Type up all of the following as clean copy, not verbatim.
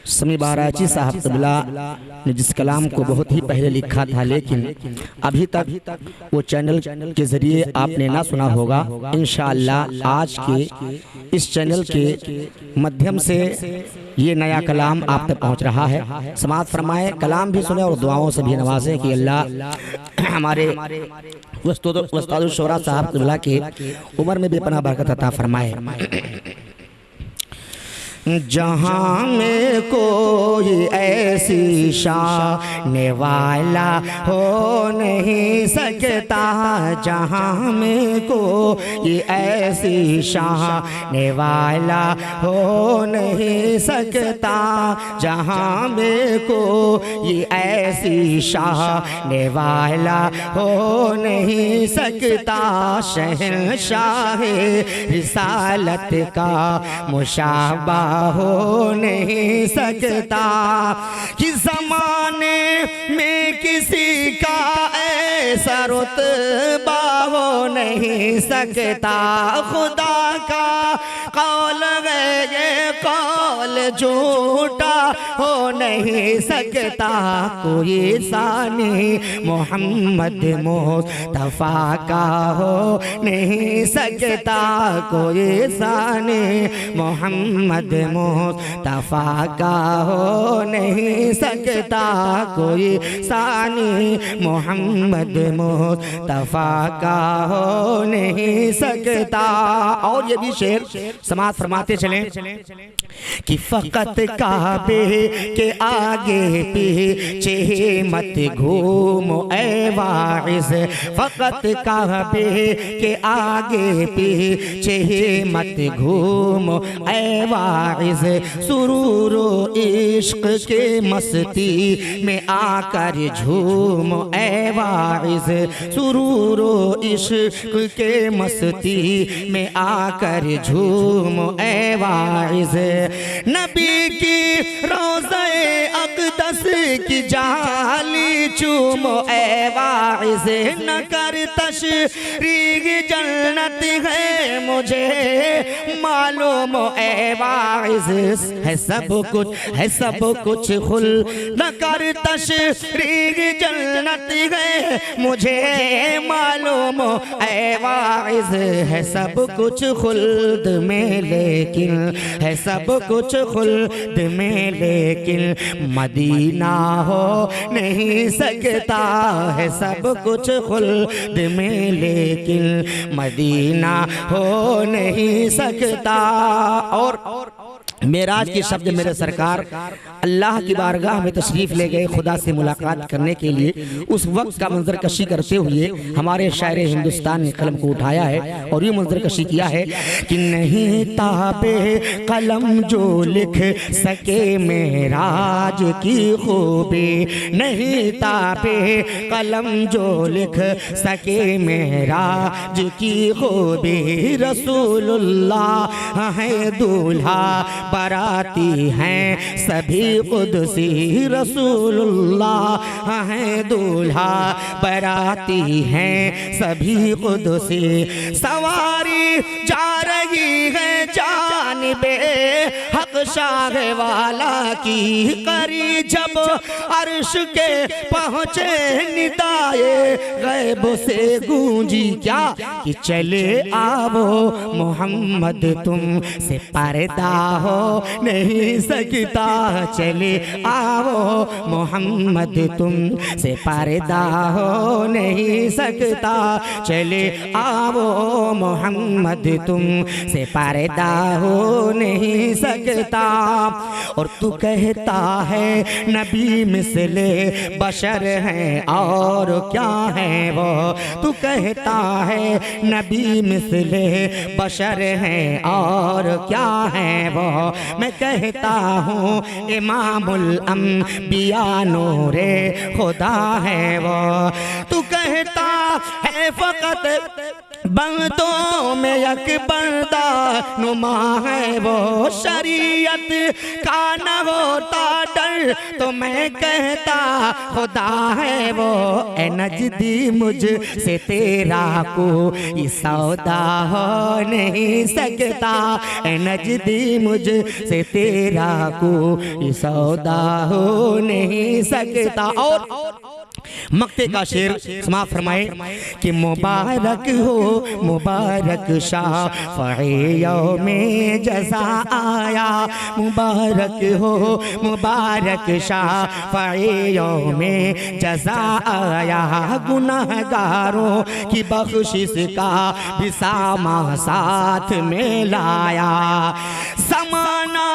समी बाराची साहब क़िबला ने जिस कलाम को बहुत ही पहले लिखा था, लेकिन अभी तक वो चैनल के ज़रिए आपने ना सुना होगा। इंशाअल्लाह आज के इस चैनल के माध्यम से ये नया कलाम आप तक पहुँच रहा है। समाअत फरमाए, कलाम भी सुने और दुआओं से भी नवाजे कि अल्लाह हमारे उस्ताद शोरा साहब क़िबला के उम्र में बेपनाह बरकत अता फरमाए। जहाँ में कोई ऐसी शान वाला हो नहीं सकता, जहाँ में कोई ऐसी शान वाला हो नहीं सकता, जहाँ में कोई ऐसी शान वाला हो नहीं सकता। शहंशाह रिसालत का मुशाबा हो नहीं सकता, कि ज़माने में किसी का ऐसा रुतबा हो नहीं सकता। खुदा का कौल है ये कौल झूठा हो नहीं सकता। कोई सानी मोहम्मद मुस्तफ़ा का हो नहीं सकता, कोई सानी मोहम्मद मुस्तफ़ा का हो नहीं सकता, कोई सानी मोहम्मद मुस्तफ़ा का हो नहीं सकता। और ये भी शेर समाअत फरमाते चलें कि फ़कत काबे के आगे पीछे मत घूमो ऐ वाइज़, फ़कत काबे के आगे पीछे मत घूमो ऐ वाइज़। सुरूरो इश्क के मस्ती में आकर झूमो ऐ वाइज़, सुरूरो इश्क के मस्ती में आकर झूमो ऐ वाइज़। नबी की रोज़े अक़दस की जाली चूमो ऐ वाइज़, न कर तशरीह जन्नत है मुझे मालूम ऐ वाइज़। है सब कुछ, है सब कुछ खुल, न कर तशरीह जन्नत है मुझे मालूम ऐ वाइज़। है सब कुछ खुल्द में लेकिन, है सब कुछ खुल्द में लेकिन मदीना हो नहीं सकता। है सब कुछ खुल्द में लेकिन मदीना हो नहीं सकता। और मेराज के शब्द मेरे सरकार अल्लाह की बारगाह में तशरीफ़ ले गए खुदा से मुलाकात करने के लिए। उस वक्त का मंजर कशी करते हुए हमारे शायर हिंदुस्तान ने कलम को उठाया है और ये मंजर कशी किया है कि नहीं ताबे कलम जो लिख सके मेराज की खूबी, नहीं ताबे कलम जो लिख सके मेराज की खूबी। रसूलुल्लाह है दूल्हा बराती हैं सभी कुदसी, रसूलुल्लाह हैं दूल्हा बराती हैं सभी कुदसी। सवारी जा रही है जानिबे हक शाह वाला की, करी जब अर्श के पहुँचे निदाए गैब से गूंजी क्या, कि चले आवो मोहम्मद तुम से पर्दा हो नहीं सकता। चले आओ मोहम्मद तुम से पर्दा हो नहीं सकता। चले आओ मोहम्मद तुम से पर्दा हो नहीं सकता। और तू कहता है नबी मिसले बशर हैं और क्या है वो, तू कहता है नबी मिसले बशर हैं और क्या है वो। मैं कहता हूँ इमामुल अंबिया नूरे खुदा है वो। तू कहता है फ़कत बंदों में अकबरदा नुमा है वो, शरीयत का न होता डर तो मैं कहता खुदा है वो। ए नजदी मुझसे तेरा कोई सौदा हो नहीं सकता, ए नजदी मुझसे तेरा कोई सौदा हो नहीं सकता। और मक्ते का शेर समाप्त फरमाए कि मुबारक हो मुबारक शाफ़ए यौमे जज़ा आया, मुबारक हो मुबारक शाफ़ए यौमे जज़ा आया। गुनहगारों की बख्शिश का भी सामा साथ में लाया, ज़माना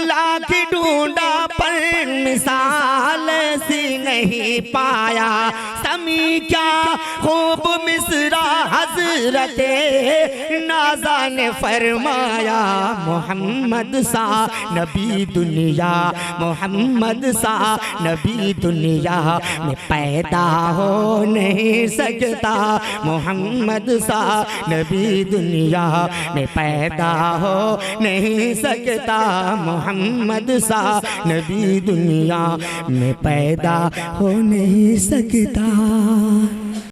लाख ढूंढा पर मिसाल सी नहीं पाया। समी क्या खूब मिसरा हज़रते नाज़ा ने फरमाया, मोहम्मद सा नबी दुनिया, मोहम्मद सा नबी दुनिया में पैदा हो नहीं सकता, मोहम्मद सा नबी दुनिया में पैदा हो नहीं सकता, मोहम्मद सा नबी दुनिया में पैदा हो नहीं सकता।